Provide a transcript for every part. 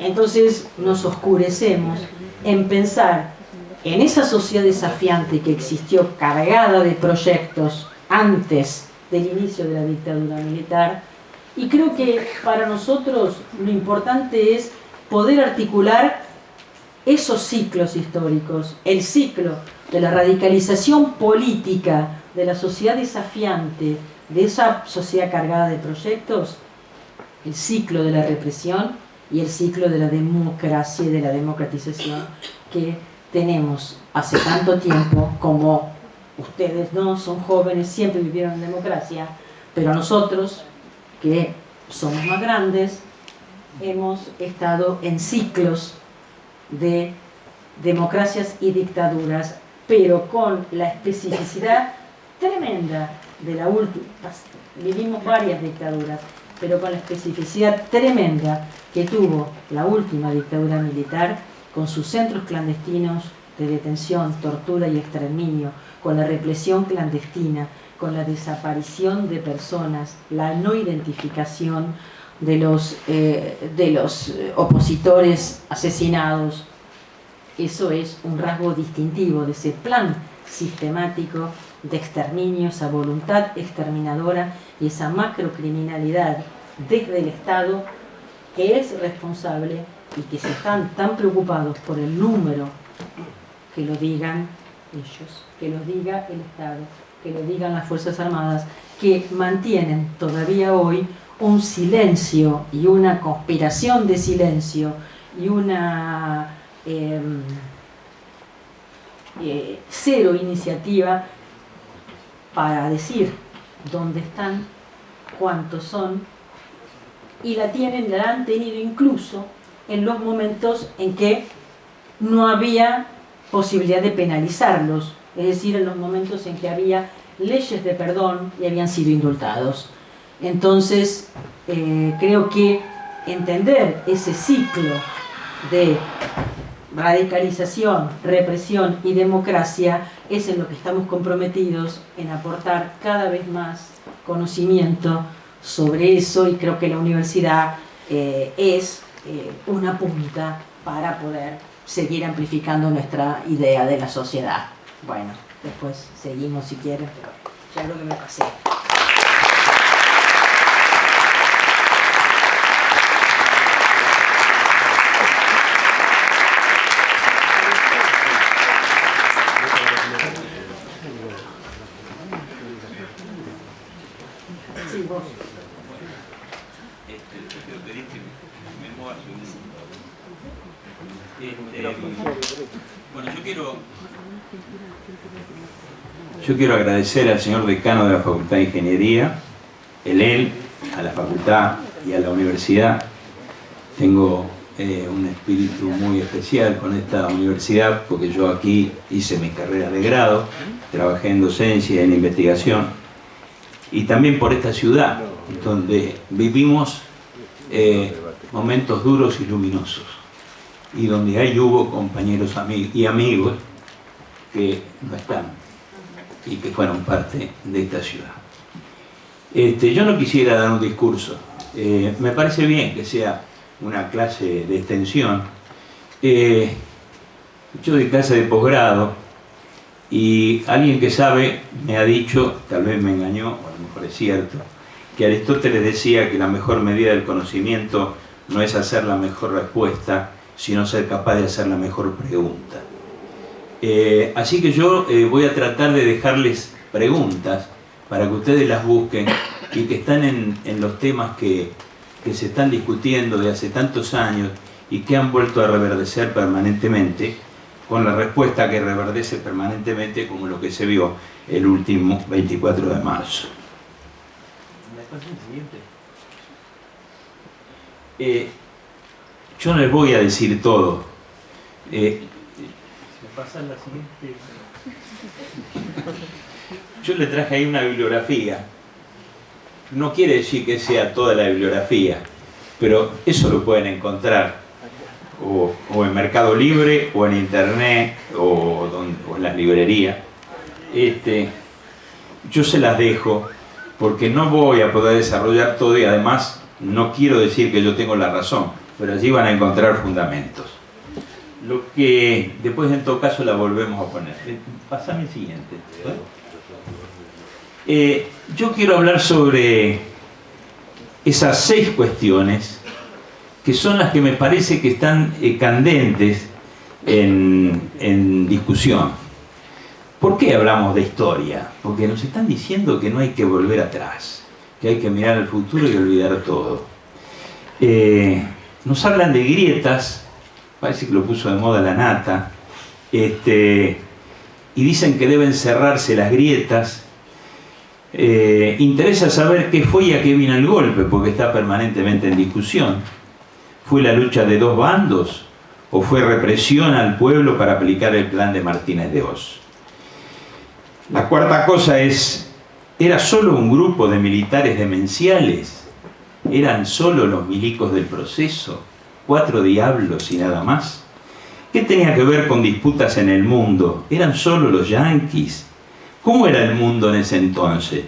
Entonces nos oscurecemos en pensar en esa sociedad desafiante que existió cargada de proyectos antes del inicio de la dictadura militar, y creo que para nosotros lo importante es poder articular esos ciclos históricos, el ciclo de la radicalización política de la sociedad desafiante, de esa sociedad cargada de proyectos, el ciclo de la represión y el ciclo de la democracia y de la democratización que tenemos hace tanto tiempo. Como ustedes no son jóvenes, siempre vivieron en democracia, pero nosotros, que somos más grandes, hemos estado en ciclos de democracias y dictaduras, pero con la especificidad tremenda de la última. Vivimos varias dictaduras, pero con la especificidad tremenda que tuvo la última dictadura militar, con sus centros clandestinos de detención, tortura y exterminio, con la represión clandestina, con la desaparición de personas, la no identificación de los opositores asesinados. Eso es un rasgo distintivo de ese plan sistemático de exterminio, esa voluntad exterminadora y esa macrocriminalidad desde el Estado, que es responsable, y que se están tan preocupados por el número, que lo digan ellos, que lo diga el Estado, que lo digan las Fuerzas Armadas, que mantienen todavía hoy un silencio y una conspiración de silencio y una cero iniciativa para decir dónde están, cuántos son, y la han tenido incluso en los momentos en que no había posibilidad de penalizarlos, es decir, en los momentos en que había leyes de perdón y habían sido indultados. Entonces, creo que entender ese ciclo de radicalización, represión y democracia es en lo que estamos comprometidos, en aportar cada vez más conocimiento sobre eso, y creo que la universidad es una punta para poder seguir amplificando nuestra idea de la sociedad. Bueno, después seguimos si quieren, pero ya creo que me pasé. Sí, vos. Bueno, yo quiero agradecer al señor decano de la Facultad de Ingeniería, él, a la facultad y a la universidad. Tengo un espíritu muy especial con esta universidad, porque yo aquí hice mi carrera de grado, trabajé en docencia y en investigación, y también por esta ciudad, donde vivimos momentos duros y luminosos, y donde ahí hubo compañeros y amigos que no están y que fueron parte de esta ciudad. Yo no quisiera dar un discurso, me parece bien que sea una clase de extensión. Yo doy clase de posgrado, y alguien que sabe me ha dicho, tal vez me engañó, o a lo mejor es cierto, que Aristóteles decía que la mejor medida del conocimiento no es hacer la mejor respuesta, sino ser capaz de hacer la mejor pregunta. Así que yo voy a tratar de dejarles preguntas para que ustedes las busquen, y que están en los temas que se están discutiendo de hace tantos años y que han vuelto a reverdecer permanentemente, con la respuesta que reverdece permanentemente, como lo que se vio el último 24 de marzo. Yo no les voy a decir todo. Yo le traje ahí una bibliografía. No quiere decir que sea toda la bibliografía, pero eso lo pueden encontrar o en Mercado Libre, o en Internet, o en las librerías. Yo se las dejo porque no voy a poder desarrollar todo, y además no quiero decir que yo tengo la razón, pero allí van a encontrar fundamentos. Lo que después en todo caso la volvemos a poner. Pásame el siguiente. Yo quiero hablar sobre esas 6 cuestiones que son las que me parece que están candentes en discusión. ¿Por qué hablamos de historia? Porque nos están diciendo que no hay que volver atrás, que hay que mirar al futuro y olvidar todo. Nos hablan de grietas, parece que lo puso de moda la nata, y dicen que deben cerrarse las grietas. Interesa saber qué fue y a qué vino el golpe, porque está permanentemente en discusión. ¿Fue la lucha de 2 bandos o fue represión al pueblo para aplicar el plan de Martínez de Oz? La cuarta cosa es, ¿era solo un grupo de militares demenciales? ¿Eran solo los milicos del proceso? 4 diablos y nada más. ¿Qué tenía que ver con disputas en el mundo? ¿Eran solo los yanquis? ¿Cómo era el mundo en ese entonces?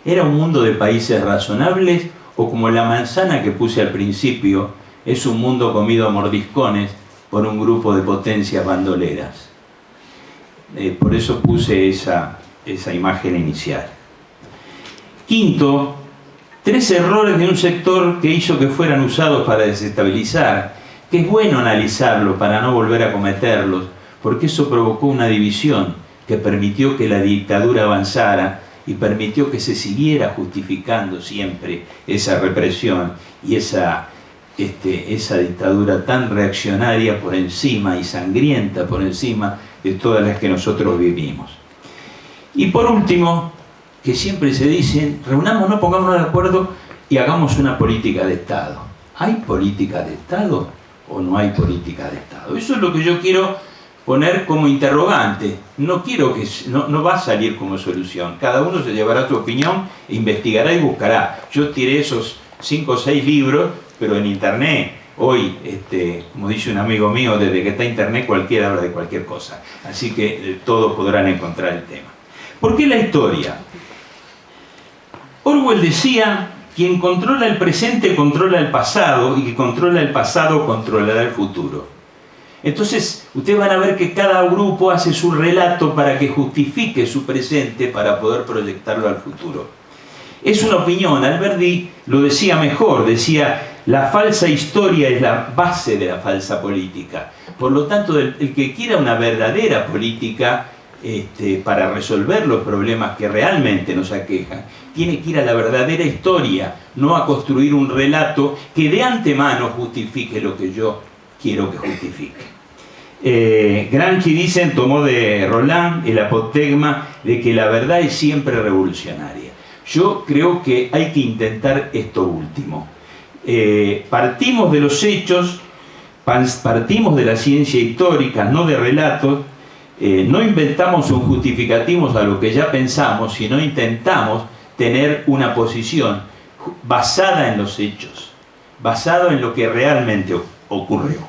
¿Era un mundo de países razonables o como la manzana que puse al principio, es un mundo comido a mordiscones por un grupo de potencias bandoleras? Por eso puse esa imagen inicial. Quinto, 3 errores de un sector que hizo que fueran usados para desestabilizar, que es bueno analizarlo para no volver a cometerlos, porque eso provocó una división que permitió que la dictadura avanzara y permitió que se siguiera justificando siempre esa represión y esa dictadura tan reaccionaria por encima y sangrienta por encima de todas las que nosotros vivimos. Y por último, que siempre se dice, reunámonos, pongámonos de acuerdo y hagamos una política de Estado. ¿Hay política de Estado o no hay política de Estado? Eso es lo que yo quiero poner como interrogante. No quiero que no va a salir como solución. Cada uno se llevará su opinión, investigará y buscará. Yo tiré esos 5 o 6 libros, pero en internet hoy, como dice un amigo mío, desde que está internet cualquiera habla de cualquier cosa. Así que todos podrán encontrar el tema. ¿Por qué la historia? Orwell decía, quien controla el presente controla el pasado y quien controla el pasado controlará el futuro. Entonces, ustedes van a ver que cada grupo hace su relato para que justifique su presente para poder proyectarlo al futuro. Es una opinión, Alberti lo decía mejor, decía, la falsa historia es la base de la falsa política. Por lo tanto, el que quiera una verdadera política para resolver los problemas que realmente nos aquejan, tiene que ir a la verdadera historia, no a construir un relato que de antemano justifique lo que yo quiero que justifique. Gramsci, dicen, tomó de Roland el apotegma de que la verdad es siempre revolucionaria. Yo creo que hay que intentar esto último. Partimos de los hechos, partimos de la ciencia histórica, no de relatos. No inventamos un justificativo a lo que ya pensamos, sino intentamos tener una posición basada en los hechos, basada en lo que realmente ocurrió.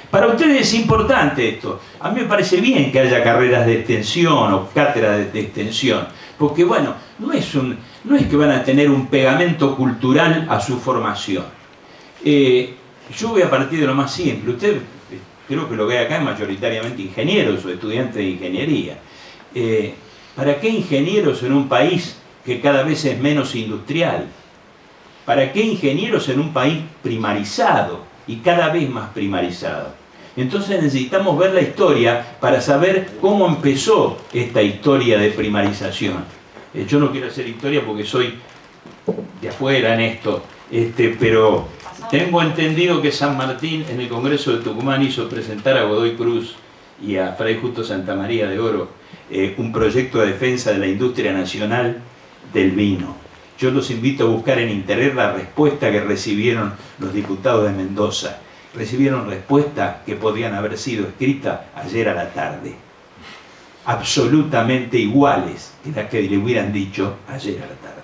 Para ustedes es importante esto. A mí me parece bien que haya carreras de extensión o cátedras de extensión, porque bueno, no es que van a tener un pegamento cultural a su formación. Yo voy a partir de lo más simple. Usted, creo que lo que hay acá es mayoritariamente ingenieros o estudiantes de ingeniería. ¿Para qué ingenieros en un país que cada vez es menos industrial? ¿Para qué ingenieros en un país primarizado y cada vez más primarizado? Entonces necesitamos ver la historia para saber cómo empezó esta historia de primarización. Yo no quiero hacer historia porque soy de afuera en esto, pero tengo entendido que San Martín en el Congreso de Tucumán hizo presentar a Godoy Cruz y a Fray Justo Santamaría de Oro un proyecto de defensa de la industria nacional del vino. Yo los invito a buscar en internet la respuesta que recibieron los diputados de Mendoza. Recibieron respuestas que podían haber sido escritas ayer a la tarde. Absolutamente iguales que las que le hubieran dicho ayer a la tarde.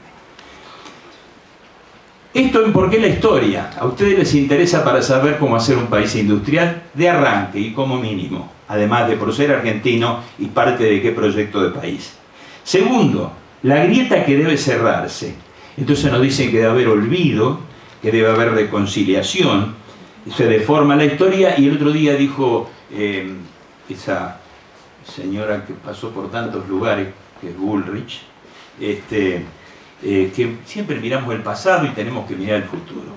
Esto en por qué la historia. A ustedes les interesa para saber cómo hacer un país industrial de arranque y como mínimo, además de por ser argentino y parte de qué proyecto de país. Segundo, la grieta que debe cerrarse. Entonces nos dicen que debe haber olvido, que debe haber reconciliación. se deforma la historia, y el otro día dijo esa señora que pasó por tantos lugares, que es Bullrich, que siempre miramos el pasado y tenemos que mirar el futuro.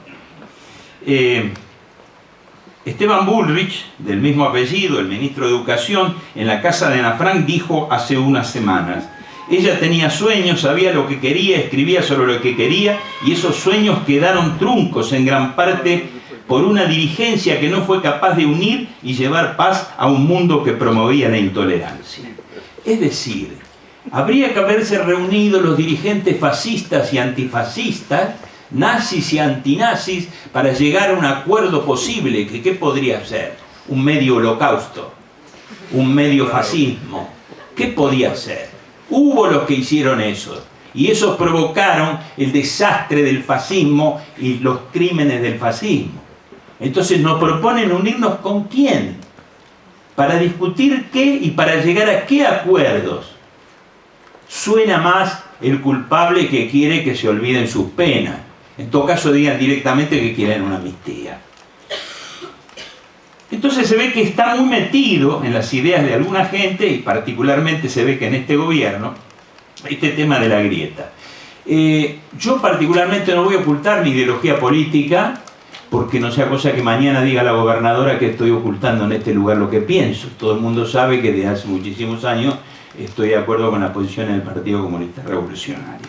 Esteban Bullrich, del mismo apellido, el ministro de Educación, en la casa de Ana Frank dijo hace unas semanas: ella tenía sueños, sabía lo que quería, escribía sobre lo que quería, y esos sueños quedaron truncos en gran parte por una dirigencia que no fue capaz de unir y llevar paz a un mundo que promovía la intolerancia. Es decir, habría que haberse reunido los dirigentes fascistas y antifascistas, nazis y antinazis, para llegar a un acuerdo posible. ¿Qué podría ser? Un medio holocausto, un medio fascismo. ¿Qué podía ser? Hubo los que hicieron eso, y esos provocaron el desastre del fascismo y los crímenes del fascismo. Entonces nos proponen unirnos ¿con quién? Para discutir qué y para llegar a qué acuerdos. Suena más el culpable que quiere que se olviden sus penas. En todo caso digan directamente que quieren una amnistía. Entonces se ve que está muy metido en las ideas de alguna gente, y particularmente se ve que en este gobierno, este tema de la grieta. Yo particularmente no voy a ocultar mi ideología política, porque no sea cosa que mañana diga la gobernadora que estoy ocultando en este lugar lo que pienso. Todo el mundo sabe que desde hace muchísimos años estoy de acuerdo con la posición del Partido Comunista Revolucionario.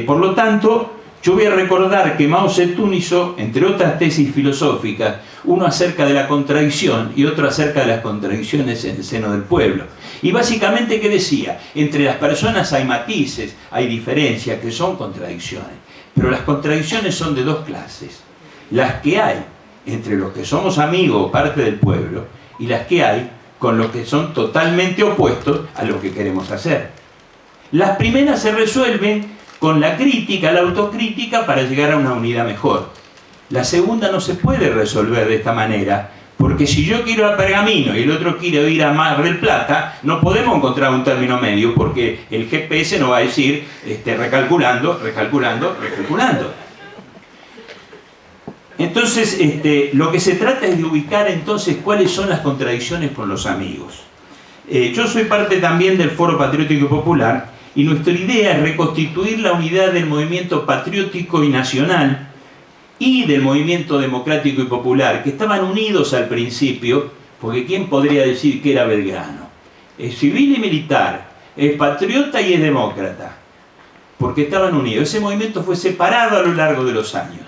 Por lo tanto, yo voy a recordar que Mao Zedong hizo, entre otras tesis filosóficas, uno acerca de la contradicción y otro acerca de las contradicciones en el seno del pueblo. Y básicamente, ¿qué decía? Entre las personas hay matices, hay diferencias, que son contradicciones. Pero las contradicciones son de dos clases: las que hay entre los que somos amigos o parte del pueblo, y las que hay con los que son totalmente opuestos a lo que queremos hacer. Las primeras se resuelven con la crítica, la autocrítica, para llegar a una unidad mejor. La segunda no se puede resolver de esta manera, porque si yo quiero ir a Pergamino y el otro quiere ir a Mar del Plata, no podemos encontrar un término medio, porque el GPS nos va a decir recalculando. Entonces, lo que se trata es de ubicar entonces cuáles son las contradicciones con los amigos. Yo soy parte también del Foro Patriótico y Popular, y nuestra idea es reconstituir la unidad del movimiento patriótico y nacional y del movimiento democrático y popular, que estaban unidos al principio, porque ¿quién podría decir que era Belgrano? Es civil y militar, es patriota y es demócrata, porque estaban unidos. Ese movimiento fue separado a lo largo de los años,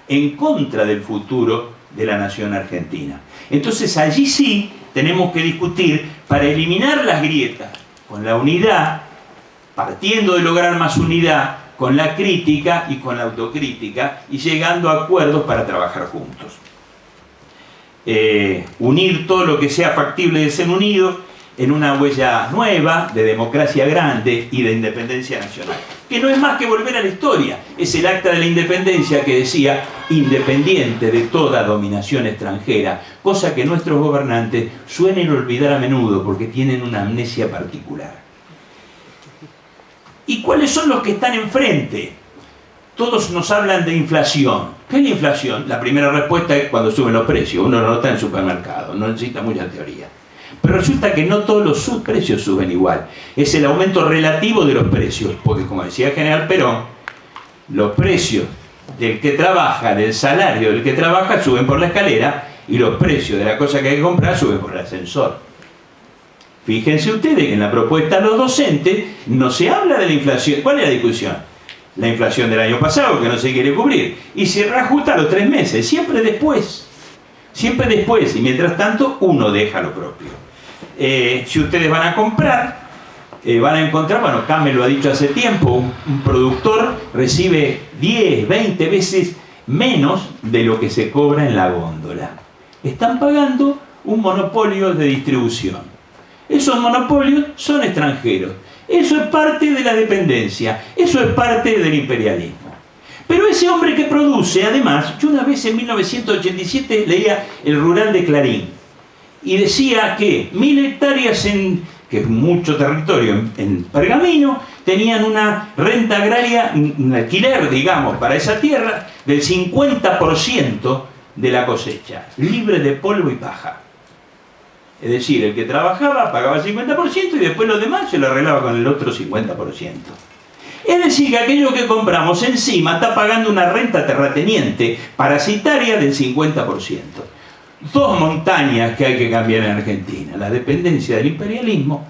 en contra del futuro de la nación argentina. Entonces allí sí tenemos que discutir para eliminar las grietas, con la unidad, partiendo de lograr más unidad, con la crítica y con la autocrítica, y llegando a acuerdos para trabajar juntos. Unir todo lo que sea factible de ser unido en una huella nueva de democracia grande y de independencia nacional, que no es más que volver a la historia. Es el Acta de la Independencia que decía independiente de toda dominación extranjera, cosa que nuestros gobernantes suelen olvidar a menudo porque tienen una amnesia particular. ¿Y cuáles son los que están enfrente? Todos nos hablan de inflación. ¿Qué es la inflación? La primera respuesta es cuando suben los precios. Uno lo nota en el supermercado, no necesita mucha teoría. Pero resulta que no todos los precios suben igual. Es el aumento relativo de los precios, porque como decía el general Perón, los precios del que trabaja, del salario del que trabaja, suben por la escalera, y los precios de la cosa que hay que comprar suben por el ascensor. Fíjense ustedes que en la propuesta de los docentes no se habla de la inflación. ¿Cuál es la discusión? La inflación del año pasado, que no se quiere cubrir, y se reajusta a los 3 meses, siempre después, y mientras tanto uno deja lo propio. Si ustedes van a comprar, van a encontrar, bueno, Kame lo ha dicho hace tiempo, un productor recibe 10, 20 veces menos de lo que se cobra en la góndola. Están pagando un monopolio de distribución. Esos monopolios son extranjeros. Eso es parte de la dependencia, eso es parte del imperialismo. Pero ese hombre que produce, además, yo una vez en 1987 leía el Rural de Clarín, y decía que 1000 hectáreas, que es mucho territorio en Pergamino, tenían una renta agraria, un alquiler, digamos, para esa tierra, del 50% de la cosecha, libre de polvo y paja. Es decir, el que trabajaba pagaba el 50% y después lo demás se lo arreglaba con el otro 50%. Es decir, que aquello que compramos encima está pagando una renta terrateniente parasitaria del 50%. Dos montañas que hay que cambiar en Argentina: la dependencia del imperialismo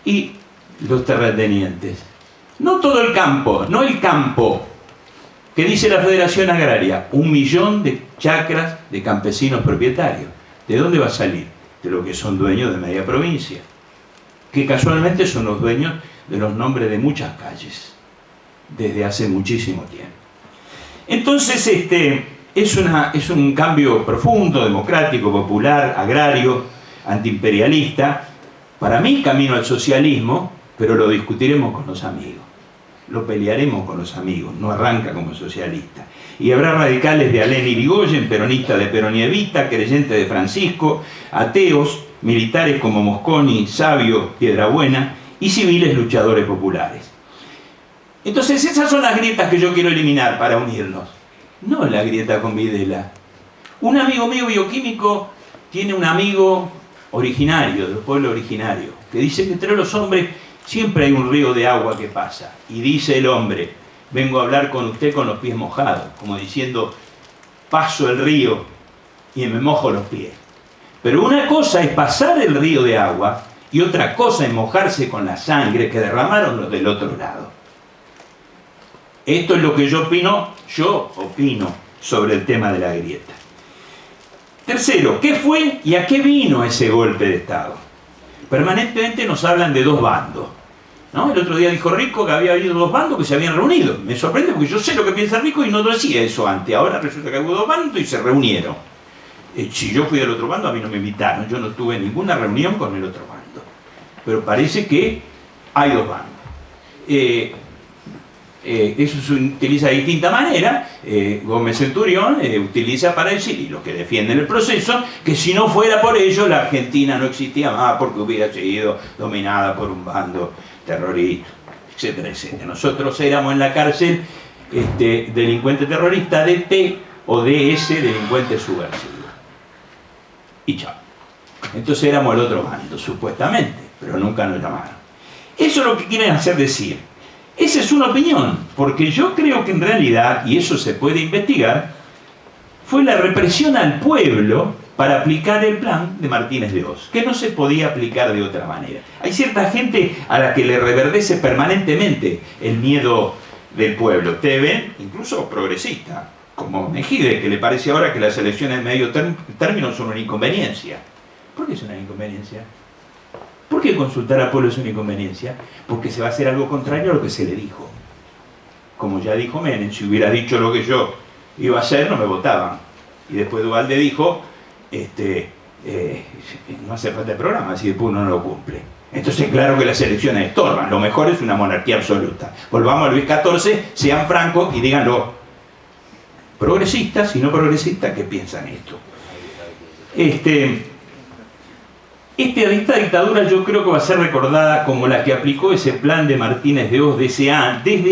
y los terratenientes. No todo el campo, no el campo, que dice la Federación Agraria, 1 millón de chacras de campesinos propietarios. ¿De dónde va a salir? De lo que son dueños de media provincia, que casualmente son los dueños de los nombres de muchas calles, desde hace muchísimo tiempo. Entonces, es un cambio profundo, democrático, popular, agrario, antiimperialista. Para mí, camino al socialismo, pero lo discutiremos con los amigos. Lo pelearemos con los amigos, no arranca como socialista. Y habrá radicales de Alén Irigoyen, peronistas de Perón y Evita, creyentes de Francisco, ateos, militares como Mosconi, Sabio, Piedrabuena, y civiles luchadores populares. Entonces esas son las grietas que yo quiero eliminar para unirnos. No la grieta con Videla. Un amigo mío bioquímico tiene un amigo originario, del pueblo originario, que dice que entre los hombres siempre hay un río de agua que pasa. Y dice el hombre: vengo a hablar con usted con los pies mojados, como diciendo, paso el río y me mojo los pies. Pero una cosa es pasar el río de agua y otra cosa es mojarse con la sangre que derramaron los del otro lado. Esto es lo que yo opino sobre el tema de la grieta. Tercero, ¿qué fue y a qué vino ese golpe de Estado? Permanentemente nos hablan de dos bandos, ¿no? El otro día dijo Rico que había habido dos bandos que se habían reunido. Me sorprende porque yo sé lo que piensa Rico y no decía eso antes. Ahora resulta que hubo dos bandos y se reunieron. Si yo fui del otro bando, a mí no me invitaron. Yo no tuve ninguna reunión con el otro bando. Pero parece que hay dos bandos. Eso se utiliza de distinta manera. Gómez Centurión utiliza para decir, y los que defienden el proceso, que si no fuera por ello la Argentina no existía más porque hubiera sido dominada por un bando terrorista, etcétera, etcétera. Nosotros éramos en la cárcel delincuente terrorista, DT o DS, delincuente subversivo. Y chao. Entonces éramos el otro bando, supuestamente, pero nunca nos llamaron. Eso es lo que quieren hacer decir. Esa es una opinión, porque yo creo que en realidad, y eso se puede investigar, fue la represión al pueblo para aplicar el plan de Martínez de Oz, que no se podía aplicar de otra manera. Hay cierta gente a la que le reverdece permanentemente el miedo del pueblo. Ustedes ven, incluso progresista, como Mejide, que le parece ahora que las elecciones de medio término son una inconveniencia. ¿Por qué es una inconveniencia? ¿Por qué consultar al pueblo es una inconveniencia? Porque se va a hacer algo contrario a lo que se le dijo. Como ya dijo Menem, si hubiera dicho lo que yo iba a hacer, no me votaban. Y después Duhalde dijo, no hace falta el programa, si después uno no lo cumple. Entonces claro que las elecciones estorban. Lo mejor es una monarquía absoluta. Volvamos a Luis XIV, sean francos y díganlo. Progresistas y no progresistas, ¿qué piensan esto? Esta dictadura yo creo que va a ser recordada como la que aplicó ese plan de Martínez de Oz desde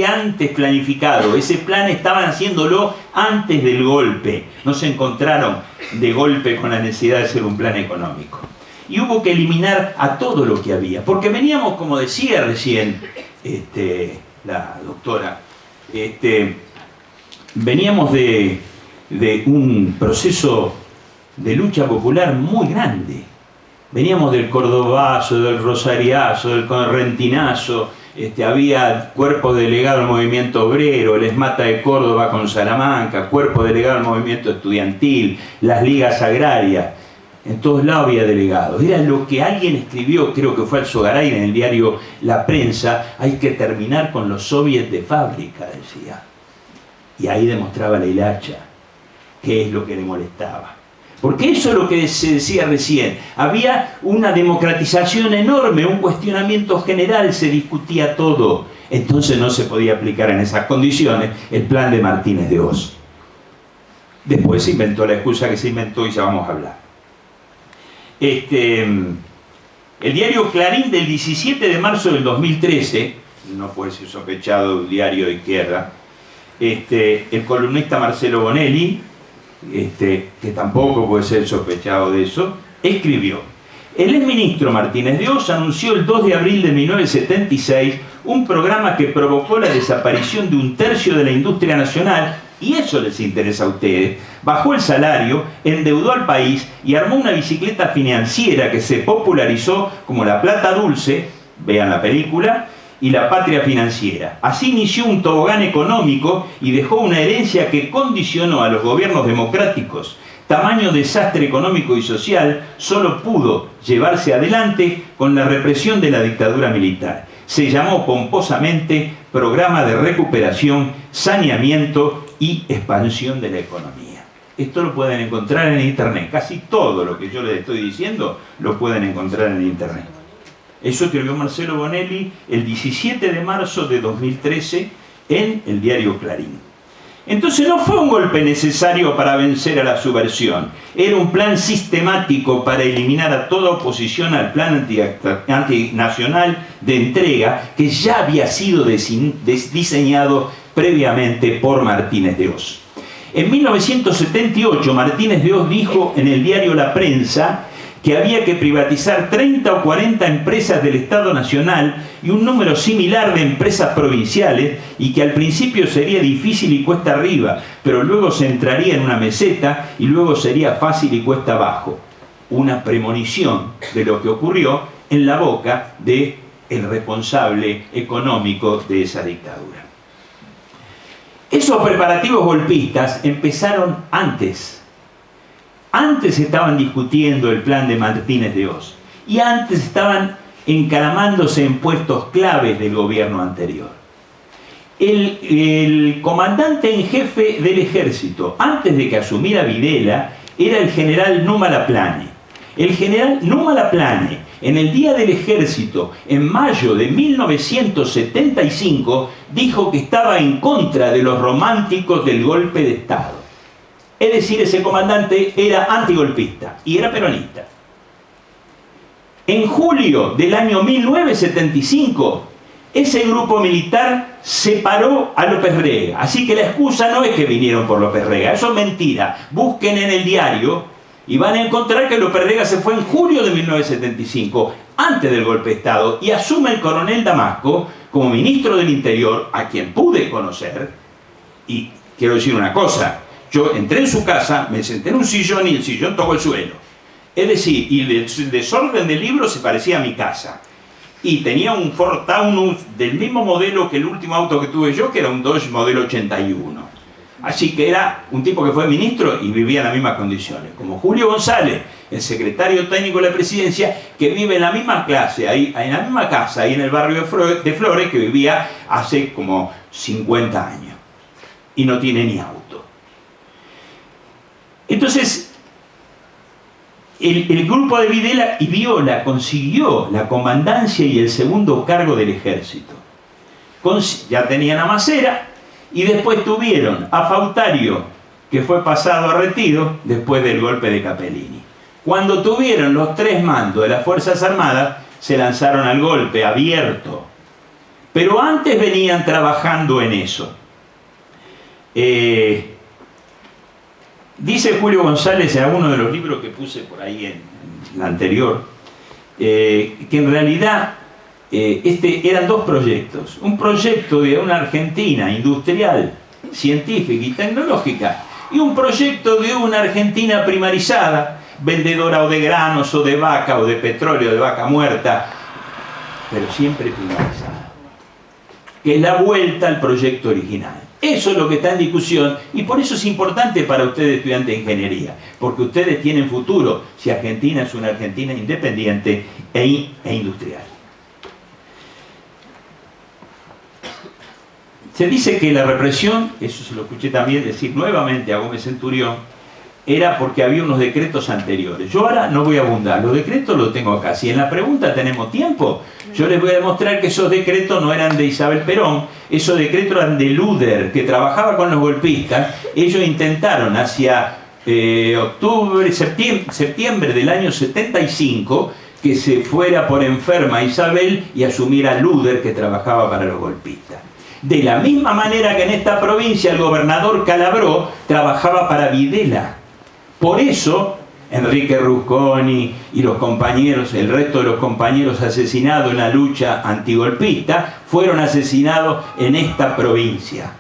antes planificado. Ese plan estaban haciéndolo antes del golpe. No se encontraron de golpe con la necesidad de hacer un plan económico. Y hubo que eliminar a todo lo que había. Porque veníamos, como decía recién la doctora, veníamos de un proceso de lucha popular muy grande. Veníamos del cordobazo, del rosariazo, del correntinazo, había cuerpo delegado al movimiento obrero, el ESMATA de Córdoba con Salamanca, cuerpo delegado al movimiento estudiantil, las ligas agrarias, en todos lados había delegados. Era lo que alguien escribió, creo que fue Alzogaray en el diario La Prensa: hay que terminar con los soviets de fábrica, decía. Y ahí demostraba la hilacha qué es lo que le molestaba. Porque eso es lo que se decía recién. Había una democratización enorme, un cuestionamiento general, se discutía todo. Entonces no se podía aplicar en esas condiciones el plan de Martínez de Oz. Después se inventó la excusa que se inventó y ya vamos a hablar. El diario Clarín del 17 de marzo del 2013, no puede ser sospechado de un diario de izquierda, el columnista Marcelo Bonelli que tampoco puede ser sospechado de eso, escribió: el exministro Martínez de Oz anunció el 2 de abril de 1976 un programa que provocó la desaparición de 1/3 de la industria nacional, y eso les interesa a ustedes. Bajó el salario, endeudó al país y armó una bicicleta financiera que se popularizó como la plata dulce, vean la película, y la patria financiera. Así inició un tobogán económico y dejó una herencia que condicionó a los gobiernos democráticos. Tamaño desastre económico y social solo pudo llevarse adelante con la represión de la dictadura militar. Se llamó pomposamente Programa de Recuperación, Saneamiento y Expansión de la Economía. Esto lo pueden encontrar en internet. Casi todo lo que yo les estoy diciendo lo pueden encontrar en internet. Eso escribió Marcelo Bonelli el 17 de marzo de 2013 en el diario Clarín. Entonces no fue un golpe necesario para vencer a la subversión. Era un plan sistemático para eliminar a toda oposición al plan antinacional de entrega que ya había sido diseñado previamente por Martínez de Oz. En 1978 Martínez de Oz dijo en el diario La Prensa que había que privatizar 30 o 40 empresas del Estado Nacional y un número similar de empresas provinciales, y que al principio sería difícil y cuesta arriba, pero luego se entraría en una meseta y luego sería fácil y cuesta abajo. Una premonición de lo que ocurrió en la boca del responsable económico de esa dictadura. Esos preparativos golpistas empezaron antes. Antes estaban discutiendo el plan de Martínez de Oz y antes estaban encaramándose en puestos claves del gobierno anterior. El comandante en jefe del ejército, antes de que asumiera Videla, era el general Numa Laplane. El general Numa Laplane, en el Día del Ejército, en mayo de 1975, dijo que estaba en contra de los románticos del golpe de Estado. Es decir, ese comandante era antigolpista y era peronista. En julio del año 1975, ese grupo militar separó a López Rega. Así que la excusa no es que vinieron por López Rega, eso es mentira. Busquen en el diario y van a encontrar que López Rega se fue en julio de 1975, antes del golpe de Estado, y asume el coronel Damasco como ministro del Interior, a quien pude conocer. Y quiero decir una cosa: yo entré en su casa, me senté en un sillón y el sillón tocó el suelo. Es decir, y el desorden del libro se parecía a mi casa. Y tenía un Ford Taunus del mismo modelo que el último auto que tuve yo, que era un Dodge modelo 81. Así que era un tipo que fue ministro y vivía en las mismas condiciones. Como Julio González, el secretario técnico de la presidencia, que vive en la misma clase, ahí, en la misma casa, ahí en el barrio de Flores, que vivía hace como 50 años. Y no tiene ni auto. Entonces, el grupo de Videla y Viola consiguió la comandancia y el segundo cargo del ejército. Ya tenían a Macera y después tuvieron a Fautario, que fue pasado a retiro después del golpe de Capellini. Cuando tuvieron los 3 mandos de las Fuerzas Armadas, se lanzaron al golpe abierto. Pero antes venían trabajando en eso. Dice Julio González en alguno de los libros que puse por ahí en la anterior, que en realidad eran 2 proyectos. Un proyecto de una Argentina industrial, científica y tecnológica, y un proyecto de una Argentina primarizada, vendedora o de granos o de vaca o de petróleo, de vaca muerta, pero siempre primarizada, que es la vuelta al proyecto original. Eso es lo que está en discusión, y por eso es importante para ustedes, estudiantes de ingeniería, porque ustedes tienen futuro si Argentina es una Argentina independiente e industrial. Se dice que la represión, eso se lo escuché también decir nuevamente a Gómez Centurión, era porque había unos decretos anteriores. Yo ahora no voy a abundar, los decretos los tengo acá. Si en la pregunta tenemos tiempo, yo les voy a demostrar que esos decretos no eran de Isabel Perón, esos decretos eran de Luder, que trabajaba con los golpistas. Ellos intentaron hacia septiembre del año 75 que se fuera por enferma Isabel y asumiera Luder, que trabajaba para los golpistas. De la misma manera que en esta provincia el gobernador Calabró trabajaba para Videla. Por eso Enrique Rusconi y los compañeros, el resto de los compañeros asesinados en la lucha antigolpista, fueron asesinados en esta provincia.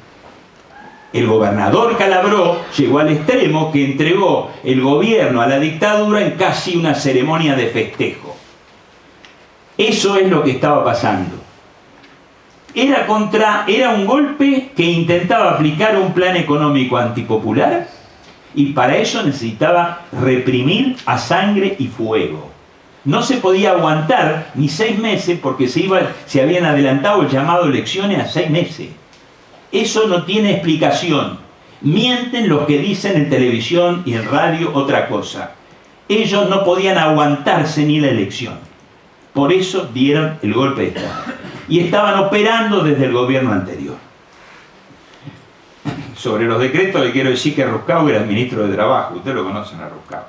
El gobernador Calabró llegó al extremo que entregó el gobierno a la dictadura en casi una ceremonia de festejo. Eso es lo que estaba pasando. Era un golpe que intentaba aplicar un plan económico antipopular y para eso necesitaba reprimir a sangre y fuego. No se podía aguantar ni 6 meses porque se habían adelantado el llamado elecciones a 6 meses. Eso no tiene explicación. Mienten los que dicen en televisión y en radio otra cosa. Ellos no podían aguantarse ni la elección. Por eso dieron el golpe de Estado. Y estaban operando desde el gobierno anterior. Sobre los decretos le quiero decir que Ruscau era el ministro de Trabajo. Ustedes lo conocen a Ruscau.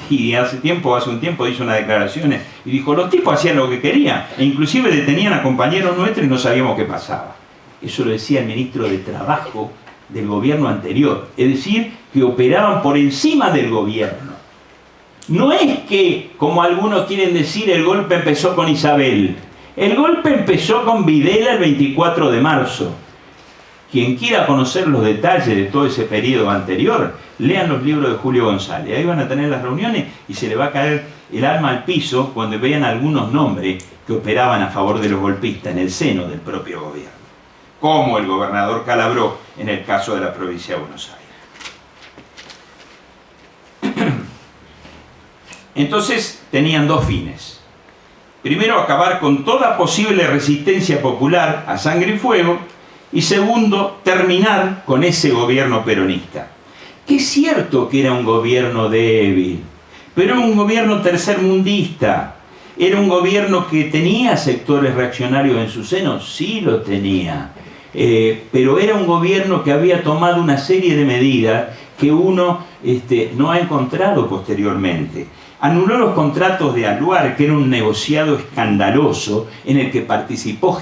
Y hace un tiempo hizo unas declaraciones y dijo, los tipos hacían lo que querían. E inclusive detenían a compañeros nuestros y no sabíamos qué pasaba. Eso lo decía el ministro de Trabajo del gobierno anterior. Es decir, que operaban por encima del gobierno. No es que, como algunos quieren decir, el golpe empezó con Isabel. El golpe empezó con Videla el 24 de marzo. Quien quiera conocer los detalles de todo ese periodo anterior, lean los libros de Julio González. Ahí van a tener las reuniones y se le va a caer el alma al piso cuando vean algunos nombres que operaban a favor de los golpistas en el seno del propio gobierno. Como el gobernador Calabró en el caso de la provincia de Buenos Aires. Entonces tenían 2 fines. Primero, acabar con toda posible resistencia popular a sangre y fuego. Y segundo, terminar con ese gobierno peronista. Que es cierto que era un gobierno débil, pero era un gobierno tercermundista. ¿Era un gobierno que tenía sectores reaccionarios en su seno? Sí lo tenía. Pero era un gobierno que había tomado una serie de medidas que uno no ha encontrado posteriormente. Anuló los contratos de Aluar, que era un negociado escandaloso en el que participó